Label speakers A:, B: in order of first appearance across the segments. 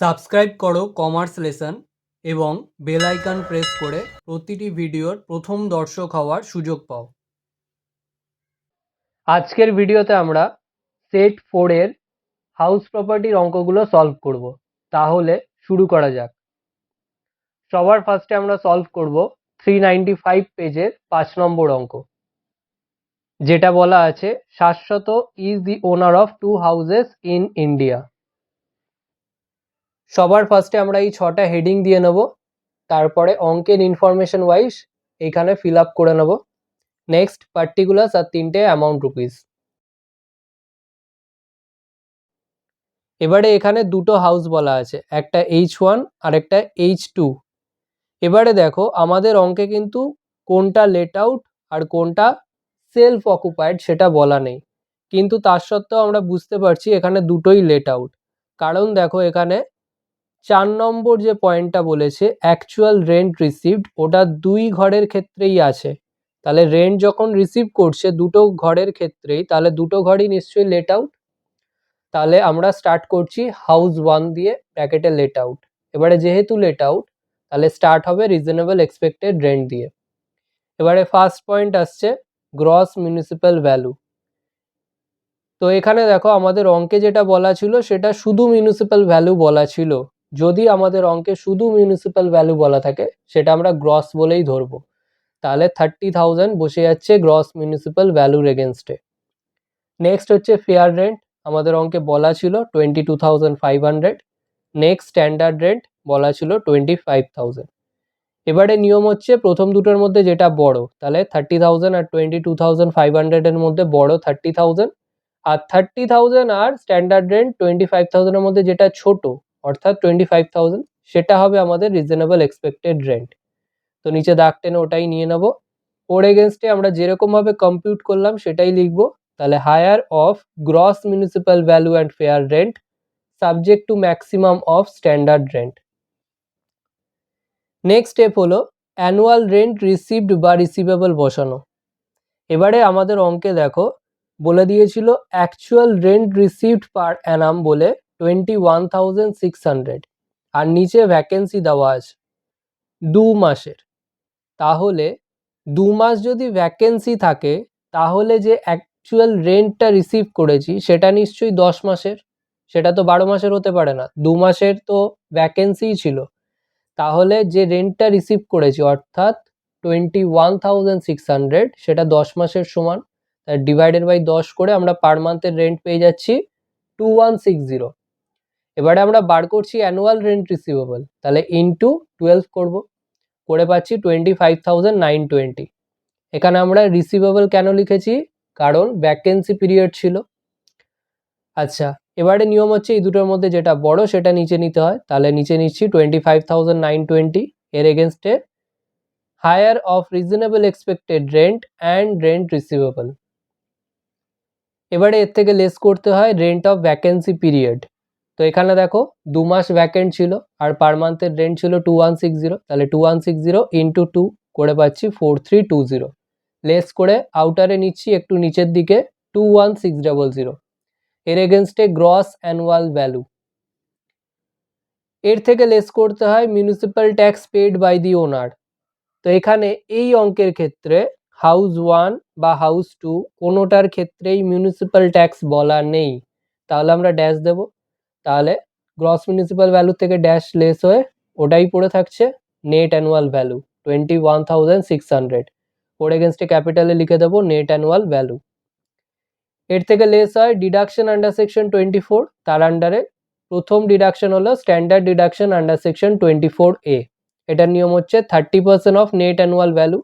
A: Subscribe করো commerce lesson এবং bell icon press করে প্রতিটি ভিডিওর প্রথম দর্শক হওয়ার সুযোগ পাও।
B: আজকের ভিডিওতে আমরা সেট 4 এর হাউস প্রপার্টির অঙ্কগুলো সলভ করব। তাহলে শুরু করা যাক। সবার ফার্স্টে আমরা সলভ করব 395 পেজের 5 নম্বর অঙ্ক, যেটা বলা আছে Shashwat is the owner of 2 houses in India. সবার ফার্স্টে আমরা এই 6টা হেডিং দিয়ে নেব, তারপরে অঙ্কের ইনফরমেশন ওয়াইজ এখানে ফিল আপ করে নেব। নেক্সট পার্টিকুলার্স আর 3টে অ্যামাউন্ট রুপিস। এবারে এখানে দুটো হাউস বলা আছে, একটা H1 আর একটা H2। এবারে দেখো আমাদের অঙ্কে কিন্তু কোনটা লেট আউট আর কোনটা সেলফ অকুপাইড সেটা বলা নেই, কিন্তু তার সত্ত্বেও আমরা বুঝতে পারছি এখানে দুটোই লেট আউট। কারণ দেখো এখানে 4 নম্বর যে পয়েন্টটা বলেছে অ্যাকচুয়াল রেন্ট রিসিভড, ওটা 2 ঘরের ক্ষেত্রেই আছে। তাহলে রেন্ট যখন রিসিভ করছে দুটো ঘরের ক্ষেত্রেই, তাহলে দুটো ঘরই নিশ্চয়ই লেট আউট। তাহলে আমরা স্টার্ট করছি হাউস 1 দিয়ে, ব্র্যাকেটে লেট আউট। এবারে যেহেতু লেট আউট তাহলে স্টার্ট হবে রিজনেবল এক্সপেক্টেড রেন্ট দিয়ে। এবারে ফার্স্ট পয়েন্ট আসছে গ্রস মিউনিসিপ্যাল ভ্যালু। তো এখানে দেখো আমাদের অঙ্কে যেটা বলা ছিল সেটা শুধু মিউনিসিপ্যাল ভ্যালু বলা ছিল। যদি আমাদের অঙ্কে শুধু মিউনিসিপ্যাল ভ্যালু বলা থাকে সেটা আমরা গ্রস বলেই ধরবো। তাহলে 30,000 বসে যাচ্ছে গ্রস মিউনিসিপ্যাল ভ্যালুর এগেনস্টে। নেক্সট হচ্ছে ফেয়ার রেন্ট, আমাদের অঙ্কে বলা ছিল 22,500। নেক্সট স্ট্যান্ডার্ড রেন্ট বলা ছিল 25,000। এবারে নিয়ম হচ্ছে প্রথম দুটোর মধ্যে যেটা বড়, তাহলে 30,000 আর 22,500 এর মধ্যে বড় 30,000, আর 30,000 আর স্ট্যান্ডার্ড রেন্ট 25,000 এর মধ্যে যেটা ছোট অর্থাৎ 25,000 সেটা হবে আমাদের রিজনেবল এক্সপেক্টেড রেন্ট। তো নিচে দাগ টেনে ওটাই নিয়ে নেব। ওর এগেনস্টে আমরা যেরকম ভাবে কম্পিউট করলাম সেটাই লিখবো। তাহলে higher of gross municipal value and fair rent subject to maximum of standard rent. Next step হলো অ্যানুয়াল রেন্ট রিসিভড বা রিসিভেবল বসানো। এবারে আমাদের অঙ্কে দেখো বলে দিয়েছিল actual rent received per annum বলে 21,600, আর নিচে ভ্যাকেন্সি দেওয়া আছে 2 মাসের। তাহলে 2 মাস যদি ভ্যাকেন্সি থাকে তাহলে যে অ্যাকচুয়াল রেন্টটা রিসিভ করেছি সেটা নিশ্চয়ই 10 মাসের, সেটা তো 12 মাসের হতে পারে না, 2 মাসের তো ভ্যাকেন্সিই ছিল। তাহলে যে রেন্টটা রিসিভ করেছি অর্থাৎ 21,600 সেটা 10 মাসের সমান, তাই ডিভাইডেড বাই 10 করে আমরা পার মান্থের রেন্ট পেয়ে যাচ্ছি 2160। এবারে আমরা বার করছি অ্যানুয়াল রেন্ট রিসিভেবল, তাহলে ইনটু 12 করব, করে পাচ্ছি 25,920। এখানে আমরা রিসিভেবল কেন লিখেছি, কারণ ভ্যাকেন্সি পিরিয়ড ছিল। আচ্ছা, এবারে নিয়ম হচ্ছে এই দুটোর মধ্যে যেটা বড় সেটা নিচে নিতে হয়, তাহলে নিচে নিচ্ছি 25,920, এর এগেনস্টে higher of reasonable expected rent and rent receivable. এবারে এর থেকে লেস করতে হয় রেন্ট অফ ভ্যাকেন্সি পিরিয়ড। তো এখানে দেখো 2 মাস ভ্যাকেন্ট ছিল আর পার মান্থের রেন্ট ছিল 2160, তাহলে 2160 ইন্টু 2 করে পাচ্ছি 4320। লেস করে আউটারে নিচ্ছি একটু নিচের দিকে 21600, এর এগেনস্টে গ্রস অ্যানুয়াল ভ্যালু। এর থেকে লেস করতে হয় municipal tax paid by the owner. তো এখানে এই অঙ্কের ক্ষেত্রে হাউস 1 বা হাউস 2 কোনোটার ক্ষেত্রেই মিউনিসিপ্যাল ট্যাক্স বলা নেই, তাহলে আমরা ড্যাশ দেব। তাহলে গ্রস মিউনিসিপ্যাল ভ্যালু থেকে ড্যাশ লেস হয়ে ওটাই পড়ে থাকছে নেট অ্যানুয়াল ভ্যালু 21,600। ওর এগেনস্টে ক্যাপিটালে লিখে দেবো নেট অ্যানুয়াল ভ্যালু। এর থেকে লেস হয় ডিডাকশন আন্ডার সেকশন 24, তার আন্ডারে প্রথম ডিডাকশন হলো standard deduction under section 24A। এটার নিয়ম হচ্ছে 30% অফ নেট অ্যানুয়াল ভ্যালু।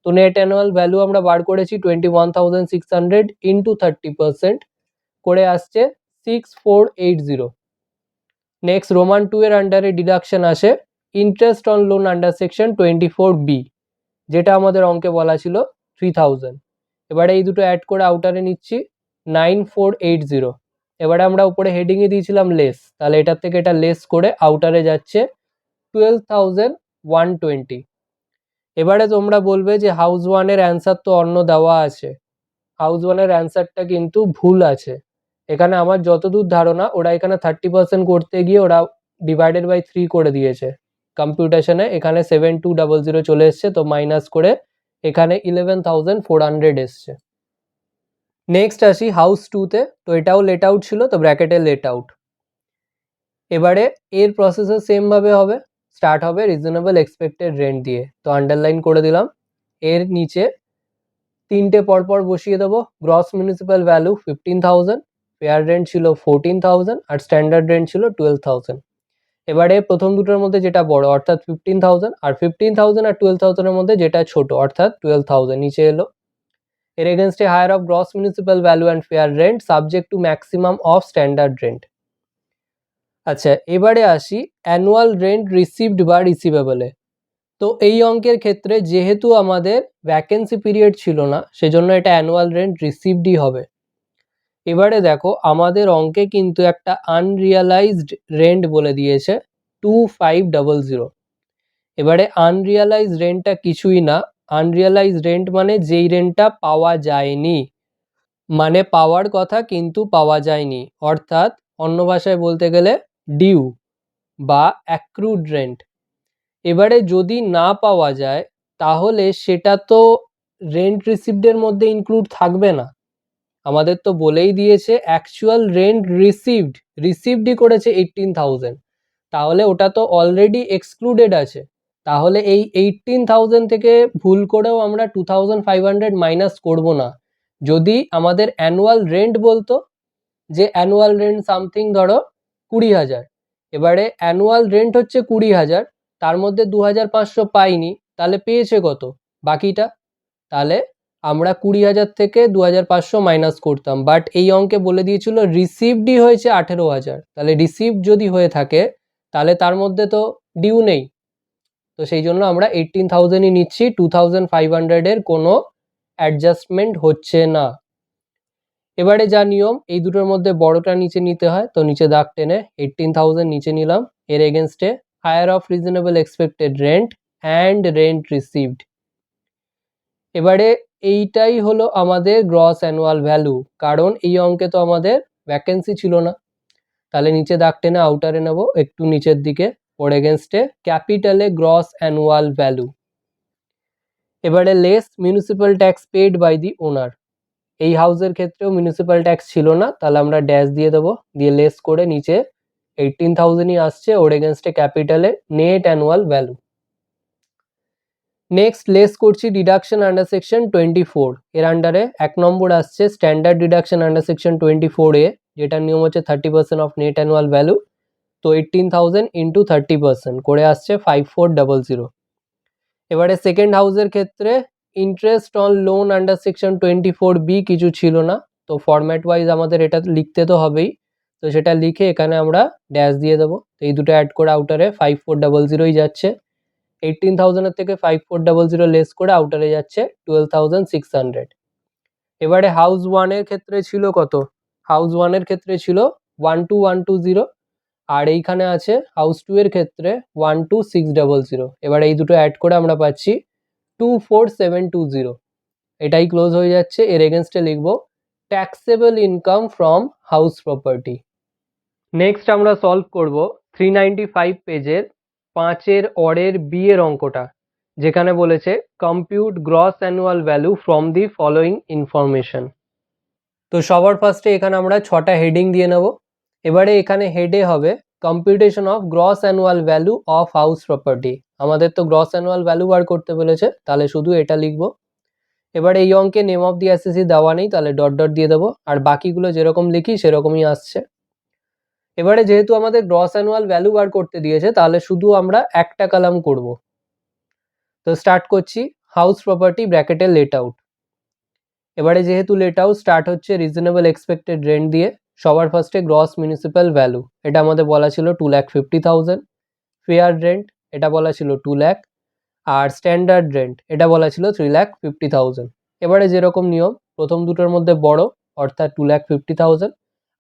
B: তো নেট অ্যানুয়াল ভ্যালু আমরা বার করেছি 21,600 ইন্টু 30% করে আসছে 6480। নেক্সট রোমান 2 এর আন্ডারে ডিডাকশন আসে interest on loan under section 24B, যেটা আমাদের অঙ্কে বলা ছিল 3000। এবারে এই দুটো অ্যাড করে আউটারে নিচ্ছি 9480। এবারে আমরা উপরে হেডিংয়ে দিয়েছিলাম লেস, তাহলে এটার থেকে এটা লেস করে আউটারে যাচ্ছে 12,120। এবারে তোমরা বলবে যে হাউস 1 এর অ্যান্সার তো অন্য দেওয়া আছে, হাউস 1 এর অ্যান্সারটা কিন্তু ভুল আছে। এখানে আমার যতদূর ধারণা ওরা এখানে 30% করতে গিয়ে ওরা ডিভাইডেড বাই 3 করে দিয়েছে কম্পিউটেশনে, এখানে 7200 চলে এসছে, তো মাইনাস করে এখানে 11,400 এসছে। নেক্সট আসি হাউস 2তে, তো এটাও লেট আউট ছিল, তো ব্র্যাকেটে লেট আউট। এবারে এর প্রসেসও সেমভাবে হবে, স্টার্ট হবে রিজনেবল এক্সপেক্টেড রেন্ট দিয়ে, তো আন্ডারলাইন করে দিলাম। এর নিচে তিনটে পরপর বসিয়ে দেবো। Gross municipal value 15,000, fair rent ছিল 14,000 আর স্ট্যান্ডার্ড রেন্ট ছিল 12,000। এবারে প্রথম দুটোর মধ্যে যেটা বড় অর্থাৎ 15,000 আর 15,000 আর 12,000 এর মধ্যে যেটা ছোট অর্থাৎ 12,000 নিচে এলো। এর এগেনস্টে higher of gross municipal value and fair rent subject to maximum of standard rent. আচ্ছা, এবারে আসি অ্যানুয়াল রেন্ট রিসিভড বা রিসিভেবলে। তো এই অঙ্কের ক্ষেত্রে যেহেতু আমাদের ভ্যাকেন্সি পিরিয়ড ছিল না, সেজন্য এটা অ্যানুয়াল রেন্ট রিসিভডই হবে। এবারে দেখো আমাদের অঙ্কে কিন্তু একটা আনরিয়ালাইজড রেন্ট বলে দিয়েছে 2500। এবারে আনরিয়ালাইজড রেন্টটা কিছুই না, আনরিয়ালাইজড রেন্ট মানে যেই রেন্টটা পাওয়া যায়নি, মানে পাওয়ার কথা কিন্তু পাওয়া যায়নি, অর্থাৎ অন্য ভাষায় বলতে গেলে ডিউ বা অ্যাক্রুড রেন্ট। এবারে যদি না পাওয়া যায় তাহলে সেটা তো রেন্ট রিসিভডের মধ্যে ইনক্লুড থাকবে না। আমাদের তো বলেই দিয়েছে অ্যাকচুয়াল রেন্ট রিসিভডই করেছে 18,000, তাহলে ওটা তো অলরেডি এক্সক্লুডেড আছে। তাহলে এই 18,000 থেকে ভুল করেও আমরা 2,500 মাইনাস করব না। যদি আমাদের অ্যানুয়াল রেন্ট বলতো যে অ্যানুয়াল রেন্ট সামথিং ধরো 20,000, এবারে অ্যানুয়াল রেন্ট হচ্ছে 20,000, তার মধ্যে 2,500 পাইনি, তাহলে পেয়েছে কত বাকিটা? তাহলে আমরা 20,000 থেকে 2,500 মাইনাস করতাম, বাট এই অঙ্কে বলে দিয়েছিল রিসিভডই হয়েছে 18,000। তাহলে রিসিভ যদি হয়ে থাকে তাহলে তার মধ্যে তো ডিউ নেই, তো সেই জন্য আমরা 18,000ই নিচ্ছি, 2,500 এর কোনো অ্যাডজাস্টমেন্ট হচ্ছে না। এবারে যা নিয়ম, এই দুটোর মধ্যে বড়টা নিচে নিতে হয়, তো নিচে দাগ টেনে 18,000 নিচে নিলাম। এর এগেনস্টে higher of reasonable expected rent and rent received. এবারে এইটাই হলো আমাদের গ্রস অ্যানুয়াল ভ্যালু, কারণ এই অঙ্কে তো আমাদের ভ্যাকেন্সি ছিল না। তাহলে নিচে দাগ টেনে আউটারে নেব একটু নিচের দিকে, ওর এগেনস্টে ক্যাপিটালে গ্রস অ্যানুয়াল ভ্যালু। এবারে less municipal tax paid by the owner. এই হাউসের ক্ষেত্রেও মিউনিসিপ্যাল ট্যাক্স ছিল না, তাহলে আমরা ড্যাশ দিয়ে দেবো, দিয়ে লেস করে নিচে 18,000ই আসছে, ওর এগেনস্টে ক্যাপিটালে net annual value. Next less করছি ডিডাকশন আন্ডার সেকশন 24। এর আন্ডারে 1 নম্বর আসছে standard deduction under section 24A, যেটার নিয়ম হচ্ছে 30% অফ নেট অ্যানুয়াল ভ্যালু। তো 18,000 ইন্টু 30% করে আসছে 5400। এবারে সেকেন্ড হাউসের ক্ষেত্রে interest on loan under section 24B কিছু ছিল না, তো ফরম্যাট ওয়াইজ আমাদের এটা লিখতে তো হবেই, তো সেটা লিখে এখানে আমরা ড্যাশ দিয়ে দেবো। তো এই দুটো অ্যাড করে আউটারে 5400ই যাচ্ছে। 18,000 এর থেকে 5400 লেস করে আউটারে যাচ্ছে 12,600। এবারে হাউস 1 এর ক্ষেত্রে ছিল কত? হাউস 1 এর ক্ষেত্রে ছিল 12,120, আর এইখানে আছে হাউস 2 এর ক্ষেত্রে 12,600। এবারে এই দুটো অ্যাড করে আমরা পাচ্ছি 24,720। এটাই ক্লোজ হয়ে যাচ্ছে। এর এগেনস্টে লিখব taxable income from house property. Next আমরা সলভ করব 395 পেজের 5-এর অরের বি এর অঙ্কটা, যেখানে বলেছে compute gross annual value from the following information. তো সবার ফার্স্টে এখানে আমরা 6টা হেডিং দিয়ে নেব। এবারে এখানে হেডে হবে computation of gross annual value of house property. আমাদের তো গ্রস অ্যানুয়াল ভ্যালু বার করতে বলেছে, তাহলে শুধু এটা লিখবো। এবারে এই অঙ্কে নেম অফ দি অ্যাসেসি দেওয়া নেই, তাহলে ডট ডট দিয়ে দেবো, আর বাকিগুলো যেরকম লিখি সেরকমই আসছে। এবারে যেহেতু আমাদের গ্রস অ্যানুয়াল ভ্যালু বার করতে দিয়েছে, তাহলে শুধু আমরা একটা কলাম করব। তো স্টার্ট করছি হাউস প্রপার্টি ব্র্যাকেটে লেট আউট। এবারে যেহেতু লেট আউট স্টার্ট হচ্ছে রিজনেবল এক্সপেক্টেড রেন্ট দিয়ে, সবার ফার্স্টে গ্রস মিউনিসিপ্যাল ভ্যালু, এটা আমাদের বলা ছিল 2,50,000। ফেয়ার রেন্ট এটা বলা ছিল 2 লাখ, আর স্ট্যান্ডার্ড রেন্ট এটা বলা ছিল 3,50,000। এবারে যেরকম নিয়ম, প্রথম দুটোর মধ্যে বড় অর্থাৎ 2,50,000,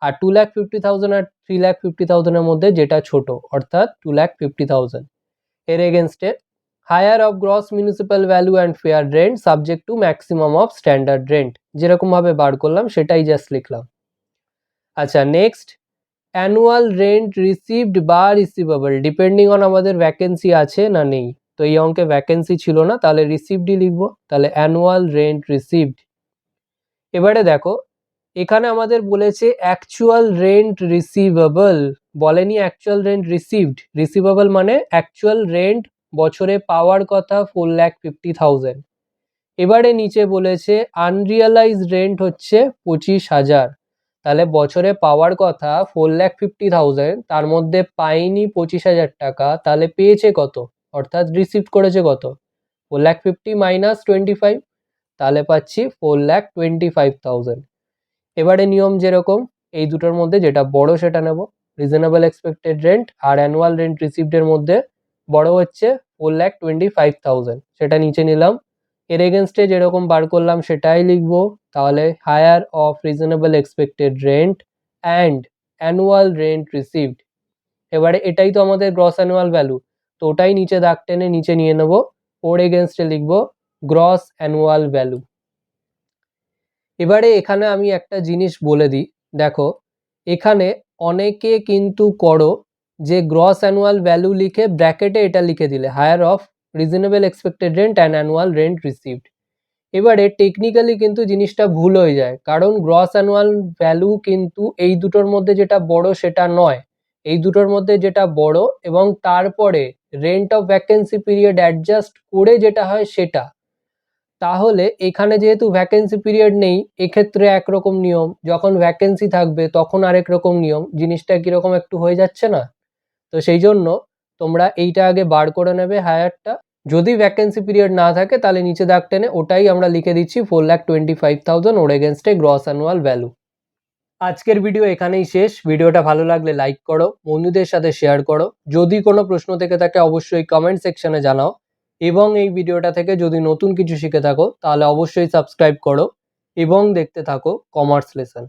B: আর 2,50,000 আর 3,50,000 এর মধ্যে যেটা ছোট অর্থাৎ 2,50,000। এর এগেনস্টে higher of gross municipal value and fair rent subject to maximum of standard rent, যেরকম ভাবে বার করলাম সেটাই জাস্ট লিখলাম। আচ্ছা, নেক্সট অ্যানুয়াল রেন্ট রিসিভড বা রিসিভেবল ডিপেন্ডিং অন আমাদের ভ্যাকেন্সি আছে না নেই। তো এই অঙ্কে ভ্যাকেন্সি ছিল না, তাহলে রিসিভডই লিখবো। তাহলে অ্যানুয়াল রেন্ট রিসিভড। এবারে দেখো এখানে আমাদের বলেছে অ্যাকচুয়াল রেন্ট রিসিভেবল, বলেনি অ্যাকচুয়াল রেন্ট রিসিভড। রিসিভেবল মানে অ্যাকচুয়াল রেন্ট বছরে পাওয়ার কথা 4,50,000। এবারে নিচে বলেছে আনরিয়ালাইজ রেন্ট হচ্ছে 25,000। তাহলে বছরে পাওয়ার কথা 4,50,000, তার মধ্যে পাইনি 25,000 টাকা, তাহলে পেয়েছে কত, অর্থাৎ রিসিভ করেছে কত, 4,50,000 মাইনাস 25, তাহলে পাচ্ছি 4,25,000। এবারে নিয়ম যেরকম এই দুটোর মধ্যে যেটা বড় সেটা নেব। রিজনেবল এক্সপেক্টেড রেন্ট আর অ্যানুয়াল রেন্ট রিসিভডের মধ্যে বড় হচ্ছে 4,25,000, সেটা নিচে নিলাম। এর এগেনস্টে যেরকম বার করলাম সেটাই লিখবো। তাহলে higher of reasonable expected rent and annual rent received. এবারে এটাই তো আমাদের গ্রস অ্যানুয়াল ভ্যালু, তো ওটাই নিচে দাগ টেনে নিচে নিয়ে নেবো। ওর এগেনস্টে লিখবো গ্রস অ্যানুয়াল ভ্যালু। এবারে এখানে আমি একটা জিনিস বলে দিই, দেখো এখানে অনেকে কিন্তু করো যে গ্রস অ্যানুয়াল ভ্যালু লিখে ব্র্যাকেটে এটা লিখে দিলে higher of reasonable expected rent and annual rent received. এবারে টেকনিক্যালি কিন্তু জিনিসটা ভুল হয়ে যায়, কারণ গ্রস অ্যানুয়াল ভ্যালু কিন্তু এই দুটোর মধ্যে যেটা বড় সেটা নয়। এই দুটোর মধ্যে যেটা বড় এবং তারপরে rent of vacancy period adjust করে যেটা হয় সেটা। তাহলে এখানে যেহেতু ভ্যাকেন্সি পিরিয়ড নেই, এক্ষেত্রে একরকম নিয়ম, যখন ভ্যাকেন্সি থাকবে তখন আরেক রকম নিয়ম, জিনিসটা কিরকম একটু হয়ে যাচ্ছে না? তো সেই জন্য তোমরা এইটা আগে বার করে নেবে হায়ারটা। যদি ভ্যাকেন্সি পিরিয়ড না থাকে তাহলে নিচে দাগ টেনে ওটাই আমরা লিখে দিচ্ছি 4,25,000 ওর এগেনস্টে গ্রস অ্যানুয়াল ভ্যালু। আজকের ভিডিও এখানেই শেষ। ভিডিওটা ভালো লাগলে লাইক করো, বন্ধুদের সাথে শেয়ার করো। যদি কোনো প্রশ্ন থেকে থাকে অবশ্যই কমেন্ট সেকশনে জানাও, এবং এই ভিডিওটা থেকে যদি নতুন কিছু শিখে থাকো তাহলে অবশ্যই সাবস্ক্রাইব করো এবং দেখতে থাকো কমার্স লেসন।